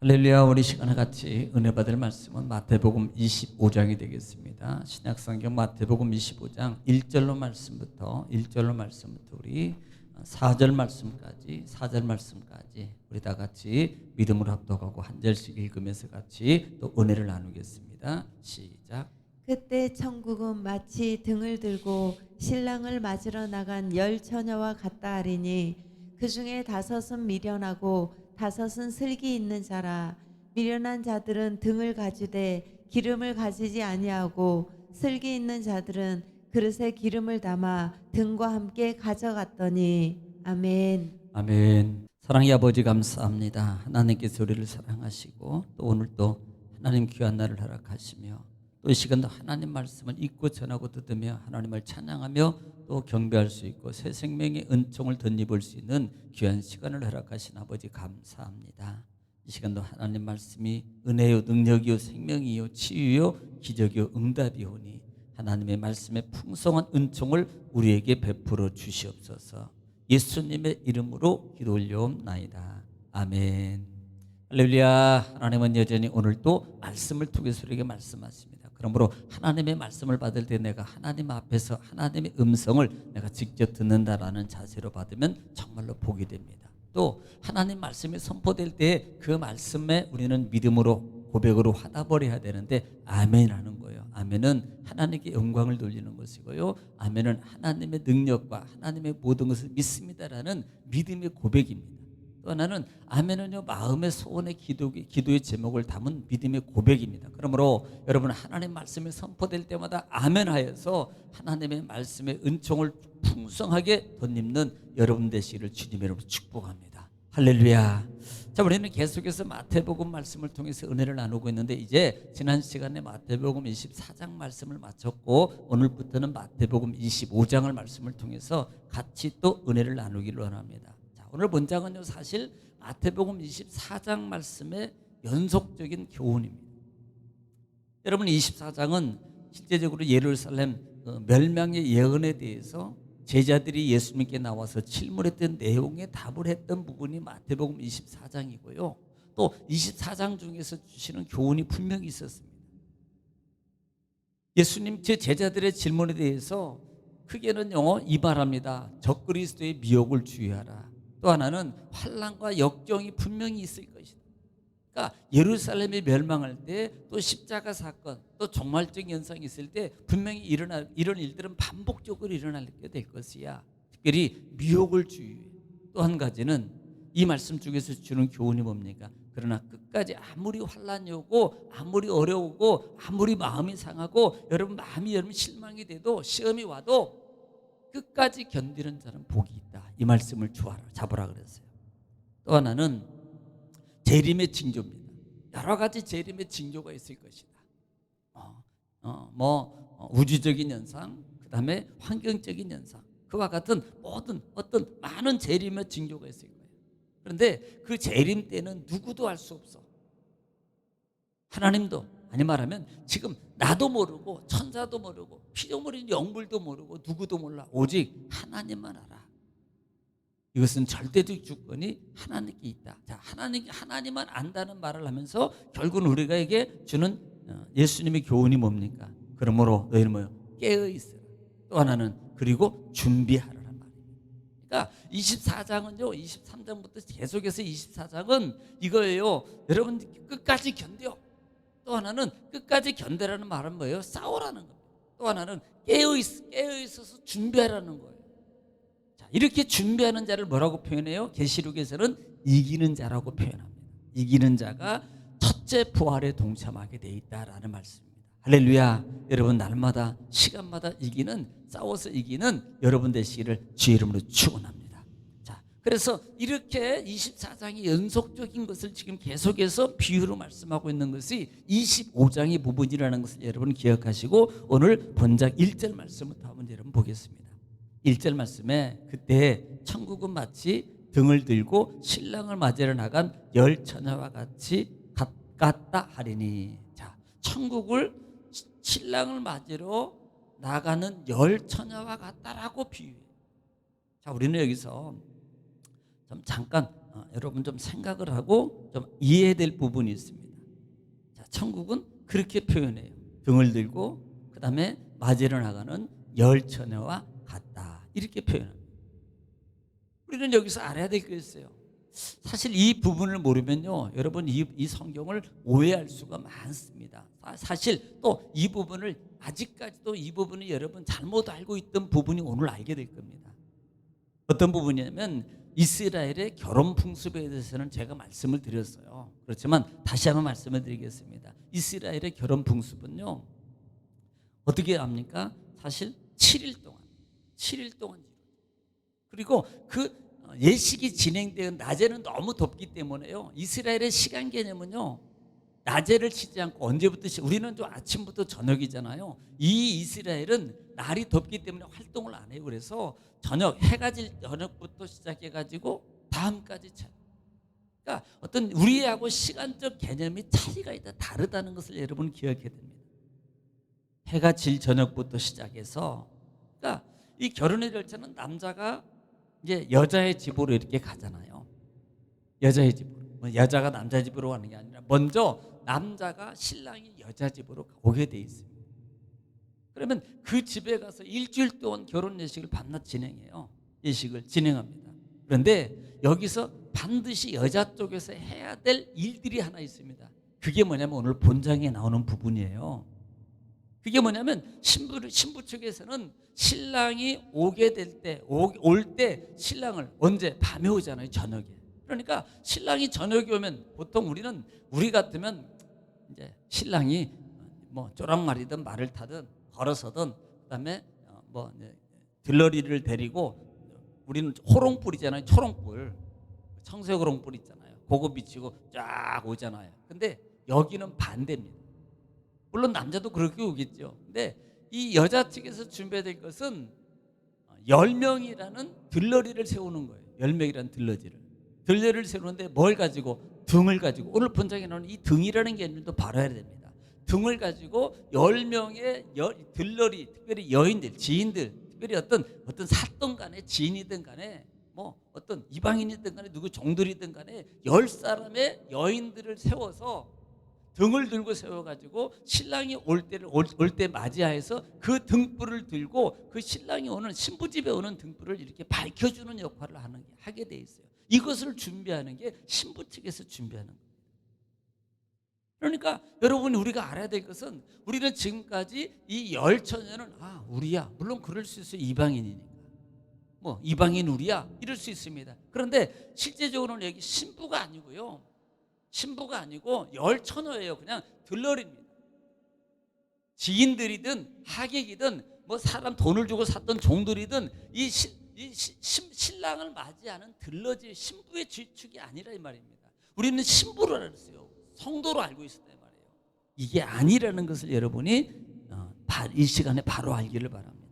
할렐루야. 우리 시간에 같이 은혜 받을 말씀은 마태복음 25장이 되겠습니다. 신약성경 마태복음 25장 1절로 말씀부터 우리 4절 말씀까지 우리 다 같이 믿음으로 합독하고 한 절씩 읽으면서 같이 또 은혜를 나누겠습니다. 시작. 그때 천국은 마치 등을 들고 신랑을 맞으러 나간 열 처녀와 같다 하리니 그 중에 다섯은 미련하고 다섯은 슬기 있는 자라. 미련한 자들은 등을 가지되 기름을 가지지 아니하고 슬기 있는 자들은 그릇에 기름을 담아 등과 함께 가져갔더니. 아멘. 아멘. 사랑의 아버지 감사합니다. 하나님께서 우리를 사랑하시고 또 오늘 또 하나님 귀한 날을 허락하시며 또 이 시간도 하나님 말씀을 읽고 전하고 듣으며 하나님을 찬양하며 또 경배할 수 있고 새 생명의 은총을 덧입을 수 있는 귀한 시간을 허락하신 아버지 감사합니다. 이 시간도 하나님 말씀이 은혜요 능력이요 생명이요 치유요 기적이요 응답이오니 하나님의 말씀의 풍성한 은총을 우리에게 베풀어 주시옵소서. 예수님의 이름으로 기도 올려옵나이다. 아멘. 할렐루야. 하나님은 여전히 오늘도 말씀을 통해서 우리에게 말씀하십니다. 그러므로 하나님의 말씀을 받을 때 내가 하나님 앞에서 하나님의 음성을 내가 직접 듣는다라는 자세로 받으면 정말로 복이 됩니다. 또 하나님 말씀이 선포될 때 그 말씀에 우리는 믿음으로 고백으로 화답을 해야 되는데 아멘이라는 거예요. 아멘은 하나님께 영광을 돌리는 것이고요. 아멘은 하나님의 능력과 하나님의 모든 것을 믿습니다라는 믿음의 고백입니다. 또 하나는 아멘은요 마음의 소원의 기도의 제목을 담은 믿음의 고백입니다. 그러므로 여러분 하나님 말씀이 선포될 때마다 아멘하여서 하나님의 말씀의 은총을 풍성하게 덧입는 여러분 되시기를 주님의 이름으로 축복합니다. 할렐루야. 자, 우리는 계속해서 마태복음 말씀을 통해서 은혜를 나누고 있는데 이제 지난 시간에 마태복음 24장 말씀을 마쳤고 오늘부터는 마태복음 25장을 말씀을 통해서 같이 또 은혜를 나누기를 원합니다. 오늘 본장은요 사실 마태복음 24장 말씀의 연속적인 교훈입니다. 여러분 24장은 실제적으로 예루살렘 멸망의 예언에 대해서 제자들이 예수님께 나와서 질문했던 내용에 답을 했던 부분이 마태복음 24장이고요. 또 24장 중에서 주시는 교훈이 분명히 있었습니다. 예수님 제 제자들의 질문에 대해서 크게는요 이 말합니다. 적그리스도의 미혹을 주의하라. 또 하나는 환난과 역경이 분명히 있을 것이다. 그러니까 예루살렘이 멸망할 때 또 십자가 사건 또 종말적 현상이 있을 때 분명히 이런 일들은 반복적으로 일어나게 될 것이야. 특별히 미혹을 주의해. 또 한 가지는 이 말씀 중에서 주는 교훈이 뭡니까? 그러나 끝까지 아무리 환난이 오고 아무리 어려우고 아무리 마음이 상하고 여러분 실망이 돼도 시험이 와도 끝까지 견디는 자는 복이 있다. 이 말씀을 잡으라 그랬어요. 또 하나는 재림의 징조입니다. 여러 가지 재림의 징조가 있을 것이다. 우주적인 현상, 그 다음에 환경적인 현상, 그와 같은 모든 어떤 많은 재림의 징조가 있을 거예요. 그런데 그 재림 때는 누구도 알 수 없어. 하나님도 아니 말하면 지금 나도 모르고 천사도 모르고 피조물인 영물도 모르고 누구도 몰라. 오직 하나님만 알아. 이것은 절대적 주권이 하나님께 있다. 자, 하나님만 안다는 말을 하면서 결국은 우리가에게 주는 예수님의 교훈이 뭡니까? 그러므로 너희는 뭐요? 깨어 있으라. 또 하나는 그리고 준비하라는 말이에요. 그러니까 24장은요 23장부터 계속해서 24장은 이거예요. 여러분 끝까지 견뎌. 또 하나는 끝까지 견뎌라는 말은 뭐예요? 싸우라는 겁니다. 또 하나는 깨어 있어서 준비하라는 거예요. 자, 이렇게 준비하는 자를 뭐라고 표현해요? 계시록에서는 이기는 자라고 표현합니다. 이기는 자가 첫째 부활에 동참하게 돼 있다라는 말씀입니다. 할렐루야. 여러분 날마다 시간마다 싸워서 이기는 여러분 되시기를 주의 이름으로 축원합니다. 그래서 이렇게 24장이 연속적인 것을 지금 계속해서 비유로 말씀하고 있는 것이 25장의 부분이라는 것을 여러분 기억하시고 오늘 본장 1절 말씀부터 한번 여러분 보겠습니다. 1절 말씀에 그때 천국은 마치 등을 들고 신랑을 맞으러 나간 열 처녀와 같이 같다 하리니. 자, 천국을 신랑을 맞으러 나가는 열 처녀와 같다라고 비유해요. 자, 우리는 여기서 잠깐 여러분 좀 생각을 하고 좀 이해해야 될 부분이 있습니다. 자, 천국은 그렇게 표현해요. 등을 들고 그 다음에 맞이를 나가는 열 처녀와 같다, 이렇게 표현합니다. 우리는 여기서 알아야 될 게 있어요. 사실 이 부분을 모르면요, 여러분 이 성경을 오해할 수가 많습니다. 사실 또 이 부분을 아직까지도 이 부분을 여러분 잘못 알고 있던 부분이 오늘 알게 될 겁니다. 어떤 부분이냐면 이스라엘의 결혼 풍습에 대해서는 제가 말씀을 드렸어요. 그렇지만 다시 한번 말씀을 드리겠습니다. 이스라엘의 결혼 풍습은요, 어떻게 합니까? 사실 7일 동안 그리고 그 예식이 진행되는 낮에는 너무 덥기 때문에요, 이스라엘의 시간 개념은요, 낮에를 치지 않고 언제부터 우리는 좀 아침부터 저녁이잖아요. 이 이스라엘은 날이 덥기 때문에 활동을 안 해요. 그래서 저녁, 해가 질 저녁부터 시작해 가지고 밤까지 차요. 그러니까 어떤 우리하고 시간적 개념이 차이가 있다, 다르다는 것을 여러분 기억해야 됩니다. 해가 질 저녁부터 시작해서, 그러니까 이 결혼의 절차는 남자가 이제 여자의 집으로 이렇게 가잖아요. 여자의 집으로, 여자가 남자 집으로 가는 게 아니라 먼저 남자가 신랑이 여자 집으로 오게 돼 있습니다. 그러면 그 집에 가서 일주일 동안 결혼 예식을 밤낮 진행해요. 예식을 진행합니다. 그런데 여기서 반드시 여자 쪽에서 해야 될 일들이 하나 있습니다. 그게 뭐냐면 오늘 본장에 나오는 부분이에요. 그게 뭐냐면 신부 측에서는 신랑이 오게 될 때, 올 때 신랑을 언제? 밤에 오잖아요, 저녁에. 그러니까 신랑이 저녁에 오면 보통 우리 같으면 이제 신랑이 뭐 쪼랑말이든 말을 타든 걸어서든, 그다음에 들러리를 데리고, 우리는 호롱불이잖아요, 초롱불, 청색 호롱불 있잖아요. 그거 비치고 쫙 오잖아요. 근데 여기는 반대입니다. 물론 남자도 그렇게 오겠죠. 근데 이 여자 측에서 준비될 것은 10명이라는 들러리를 세우는 거예요. 10명이라는 들러리를 세우는데 뭘 가지고? 등을 가지고. 오늘 본장에 나오는 이 등이라는 개념도 바로 해야 됩니다. 등을 가지고 10명의 들러리, 특별히 여인들, 지인들, 특별히 어떤 샀던 간에, 지인이든 간에, 뭐 어떤 이방인이든 간에, 누구 종들이든 간에 10사람의 여인들을 세워서 등을 들고 세워가지고 신랑이 올 때 맞이하여서 그 등불을 들고 그 신랑이 오는, 신부 집에 오는 등불을 이렇게 밝혀주는 역할을 하게 돼 있어요. 이것을 준비하는 게 신부 측에서 준비하는 거예요. 그러니까 여러분, 우리가 알아야 될 것은, 우리는 지금까지 이 열 처녀는 우리야, 물론 그럴 수 있어요. 이방인이니까 뭐 이방인 우리야 이럴 수 있습니다. 그런데 실제적으로는 여기 신부가 아니고요, 신부가 아니고 열 처녀예요. 그냥 들러리입니다. 지인들이든 하객이든 뭐 사람 돈을 주고 샀던 종들이든 이 신랑을 맞이하는 들러지, 신부의 주축이 아니라 이 말입니다. 우리는 신부로 알았어요. 성도로 알고 있었단 말이에요. 이게 아니라는 것을 여러분이 이 시간에 바로 알기를 바랍니다.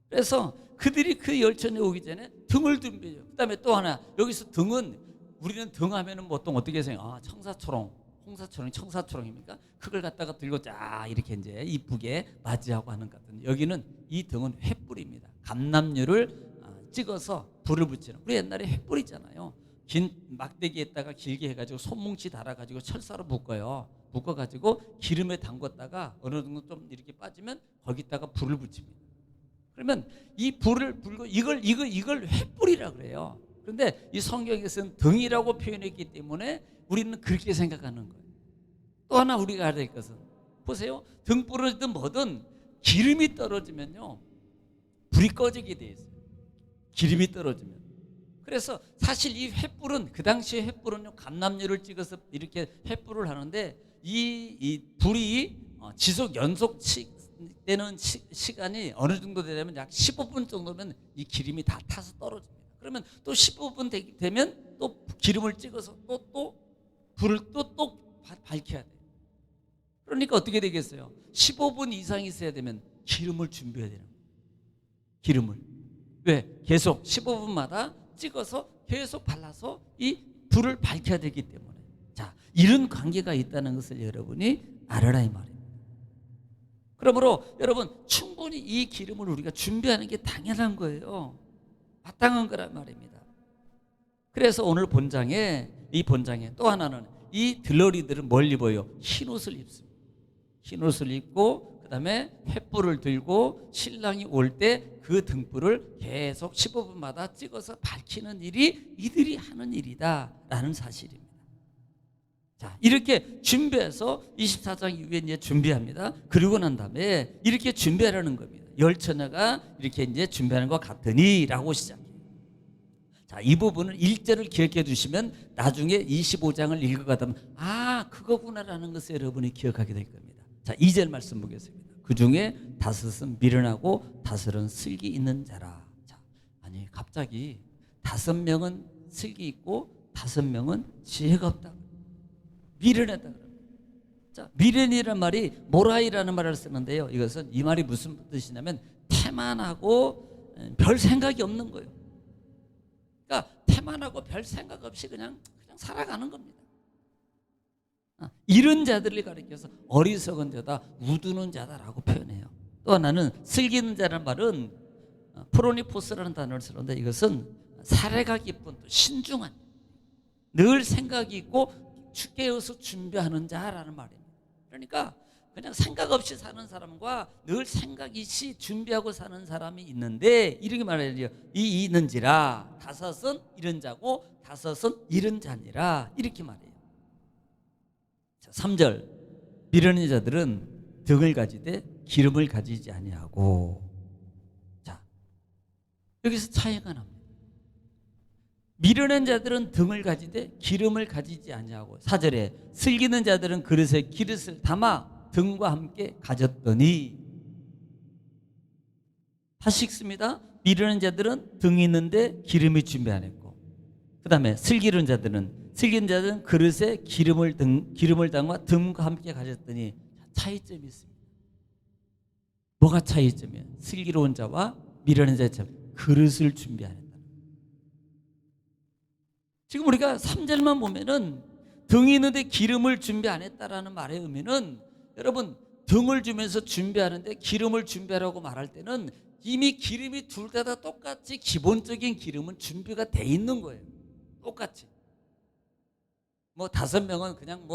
그래서 그들이 그 열천에 오기 전에 등을 준비해요. 그 다음에 또 하나, 여기서 등은, 우리는 등 하면은 보통 어떻게 생각해요? 청사초롱, 홍사초롱이 청사초롱입니까? 그걸 갖다가 들고 쫙 이렇게 이제 이쁘게 맞이하고 하는 것 같은데, 여기는 이 등은 횃불입니다. 감람류를 찍어서 불을 붙이는. 우리 옛날에 횃불 있잖아요. 긴 막대기에다가 길게 해가지고 손뭉치 달아가지고 철사로 묶어요. 묶어가지고 기름에 담궜다가 어느 정도 좀 이렇게 빠지면 거기다가 불을 붙입니다. 그러면 이 불을 불고 이걸 횃불이라 그래요. 그런데 이 성경에서는 등이라고 표현했기 때문에 우리는 그렇게 생각하는 거예요. 또 하나 우리가 알아야 될 것은, 보세요. 등불이든 뭐든 기름이 떨어지면요, 불이 꺼지게 돼 있어요. 기름이 떨어지면. 그래서 사실 이 횃불은, 그 당시에 횃불은요, 감람류를 찍어서 이렇게 횃불을 하는데, 이 불이 지속 연속 되는 시간이 어느 정도 되냐면 약 15분 정도면 이 기름이 다 타서 떨어집니다. 그러면 또 15분 되면 또 기름을 찍어서 또 불을 또 밝혀야 돼요. 그러니까 어떻게 되겠어요? 15분 이상 있어야 되면 기름을 준비해야 되는 거예요. 기름을. 왜? 계속 15분마다 찍어서 계속 발라서 이 불을 밝혀야 되기 때문에. 자, 이런 관계가 있다는 것을 여러분이 알아라 이 말이에요. 그러므로 여러분, 충분히 이 기름을 우리가 준비하는 게 당연한 거예요. 마땅한 거란 말입니다. 그래서 오늘 본장에 이 본장에 또 하나는 이 들러리들은 뭘 입어요? 흰 옷을 입습니다. 흰 옷을 입고 그다음에 횃불을 들고 신랑이 올 때 그 등불을 계속 15분마다 찍어서 밝히는 일이 이들이 하는 일이다라는 사실입니다. 자, 이렇게 준비해서 24장 이후에 이제 준비합니다. 그리고 난 다음에 이렇게 준비하라는 겁니다. 열 처녀가 이렇게 이제 준비하는 것 같으니라고 시작해요. 자, 이 부분은 1절을 기억해 두시면 나중에 25장을 읽어가다 보면 아, 그거구나라는 것을 여러분이 기억하게 될 겁니다. 자, 2절 말씀 보겠습니다. 그 중에 다섯은 미련하고 다섯은 슬기 있는 자라. 자, 아니 갑자기 5명은 슬기 있고 5명은 지혜가 없다. 미련하다. 자, 미련이라는 말이 모라이라는 말을 쓰는데요. 이것은 이 말이 무슨 뜻이냐면 태만하고 별 생각이 없는 거예요. 그러니까 태만하고 별 생각 없이 그냥 살아가는 겁니다. 이런 자들을 가리켜서 어리석은 자다, 우두는 자다라고 표현해요. 또 하나는 슬기 있는 자라는 말은 프로니포스라는 단어를 쓰는데 이것은 사례가 깊은 신중한, 늘 생각이 있고 깨어서 준비하는 자라는 말입니다. 그러니까 그냥 생각 없이 사는 사람과 늘 생각 있이 준비하고 사는 사람이 있는데 이렇게 말해요. 이 있는지라 다섯은 이런 자고 다섯은 이런 자니라 이렇게 말해요. 자, 3절 미련한 자들은 등을 가지되 기름을 가지지 아니하고. 자, 여기서 차이가 납니다. 미련한 자들은 등을 가지되 기름을 가지지 아니하고 4절에 슬기는 자들은 그릇에 기름을 담아 등과 함께 가졌더니. 다시 읽습니다. 미련한 자들은 등이 있는데 기름이 준비 안 했고 그 다음에 슬기는 자들은 그릇에 기름을 담아 등과 함께 가졌더니. 차이점이 있습니다. 뭐가 차이점이에요? 슬기로운 자와 미련한 자의 차이. 그릇을 준비 안 했다. 지금 우리가 3절만 보면은 등이 있는데 기름을 준비 안 했다라는 말의 의미는 여러분 등을 주면서 준비하는데 기름을 준비하라고 말할 때는 이미 기름이 둘 다 똑같이 기본적인 기름은 준비가 돼 있는 거예요. 똑같이. 뭐 5명은 그냥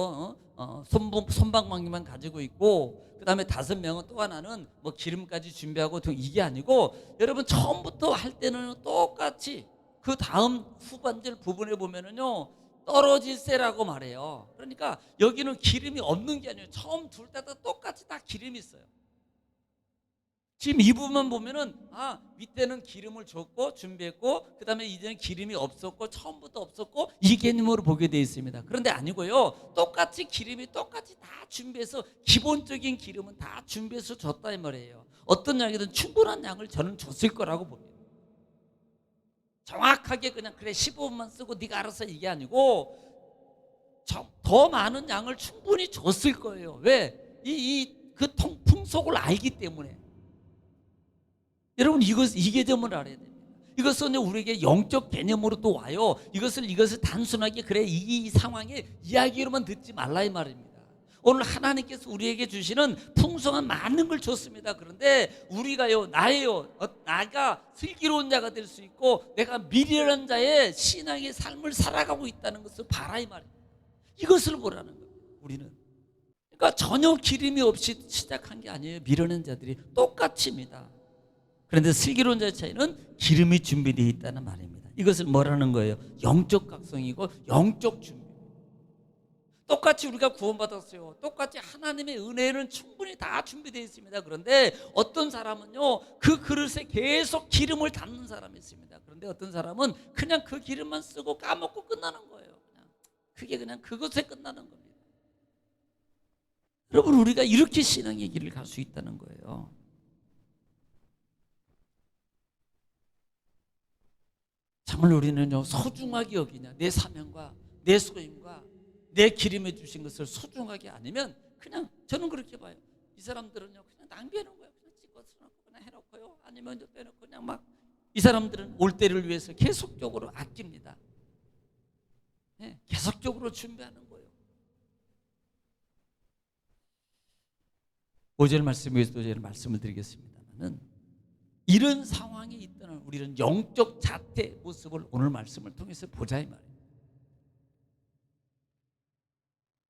손방망이만 가지고 있고 그 다음에 5명은 또 하나는 뭐 기름까지 준비하고 이게 아니고 여러분 처음부터 할 때는 똑같이 그 다음 후반절 부분에 보면은요 떨어질세라고 말해요. 그러니까 여기는 기름이 없는 게 아니에요. 처음 둘 다 똑같이 다 기름이 있어요. 지금 이 부분만 보면은 밑에는 기름을 줬고 준비했고 그 다음에 이제는 기름이 없었고 처음부터 없었고 이 개념으로 보게 되어 있습니다. 그런데 아니고요. 똑같이 기름이 똑같이 다 준비해서 기본적인 기름은 다 준비해서 줬다 이 말이에요. 어떤 양이든 충분한 양을 저는 줬을 거라고 봅니다. 정확하게 그냥 그래 15분만 쓰고 네가 알아서 이게 아니고 더 많은 양을 충분히 줬을 거예요. 왜? 그 풍속을 알기 때문에. 여러분 이 개념을 알아야 됩니다. 이것은 우리에게 영적 개념으로 또 와요. 이것을 단순하게 그래 이 상황에 이야기로만 듣지 말라 이 말입니다. 오늘 하나님께서 우리에게 주시는 풍성한 많은 걸 줬습니다. 그런데 우리가요 나가 슬기로운 자가 될 수 있고 내가 미련한 자의 신앙의 삶을 살아가고 있다는 것을 봐라 이 말입니다. 이것을 보라는 거예요. 우리는 그러니까 전혀 기름이 없이 시작한 게 아니에요. 미련한 자들이 똑같습니다. 그런데 슬기로운 자의 차이는 기름이 준비되어 있다는 말입니다. 이것을 뭐라는 거예요? 영적 각성이고 영적 준비. 똑같이 우리가 구원받았어요. 똑같이 하나님의 은혜는 충분히 다 준비되어 있습니다. 그런데 어떤 사람은요 그 그릇에 계속 기름을 담는 사람이 있습니다. 그런데 어떤 사람은 그냥 그 기름만 쓰고 까먹고 끝나는 거예요. 그냥 그것에 끝나는 겁니다. 여러분 우리가 이렇게 신앙의 길을 갈 수 있다는 거예요. 정말 우리는요 소중하게 여기냐 내 사명과 내 소임과 내 기름에 주신 것을 소중하게 아니면 그냥 저는 그렇게 봐요. 이 사람들은요 그냥 낭비하는 거예요. 그냥 찍어서 놓고 그냥 해놓고요. 아니면 이제 빼놓고 그냥 막 이 사람들은 올 때를 위해서 계속적으로 아낍니다. 네, 계속적으로 준비하는 거예요. 5절 말씀 위에서 또 말씀을 드리겠습니다만은 이런 상황이 있다는 우리는 영적 자태 모습을 오늘 말씀을 통해서 보자 이 말이에요.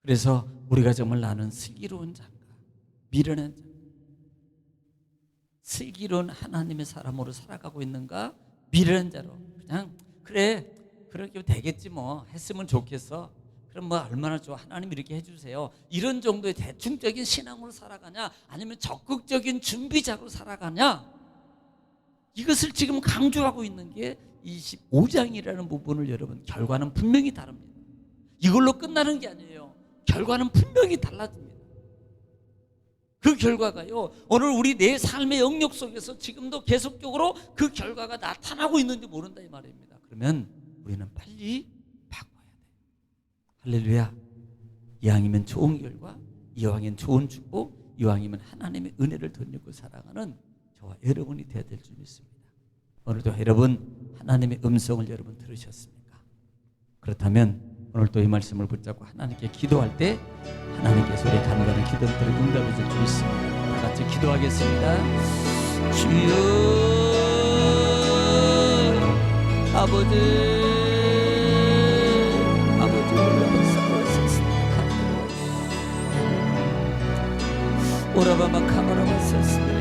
그래서 우리가 정말 나는 슬기로운 자인가, 미련한 자인가, 슬기로운 하나님의 사람으로 살아가고 있는가, 미련한 자로 그냥 그래 그렇게 되겠지 뭐 했으면 좋겠어, 그럼 뭐 얼마나 좋아, 하나님 이렇게 해주세요, 이런 정도의 대충적인 신앙으로 살아가냐, 아니면 적극적인 준비자로 살아가냐, 이것을 지금 강조하고 있는 게 25장이라는 부분을 여러분 결과는 분명히 다릅니다. 이걸로 끝나는 게 아니에요. 결과는 분명히 달라집니다. 그 결과가요, 오늘 우리 내 삶의 영역 속에서 지금도 계속적으로 그 결과가 나타나고 있는지 모른다 이 말입니다. 그러면 우리는 빨리 바꿔야 돼요. 할렐루야. 이왕이면 좋은 결과, 이왕이면 좋은 축복, 이왕이면 하나님의 은혜를 덧입고 살아가는 저와 여러분이 되어야 될 줄 믿습니다. 오늘도 여러분 하나님의 음성을 여러분 들으셨습니까? 그렇다면 오늘 또 이 말씀을 붙잡고 하나님께 기도할 때 하나님께서 우리 간절한 기도들을 응답해 줄 줄 믿습니다. 다 같이 기도하겠습니다. 주여 아버지 올라가서 오라바마 카마라마 셌습니다.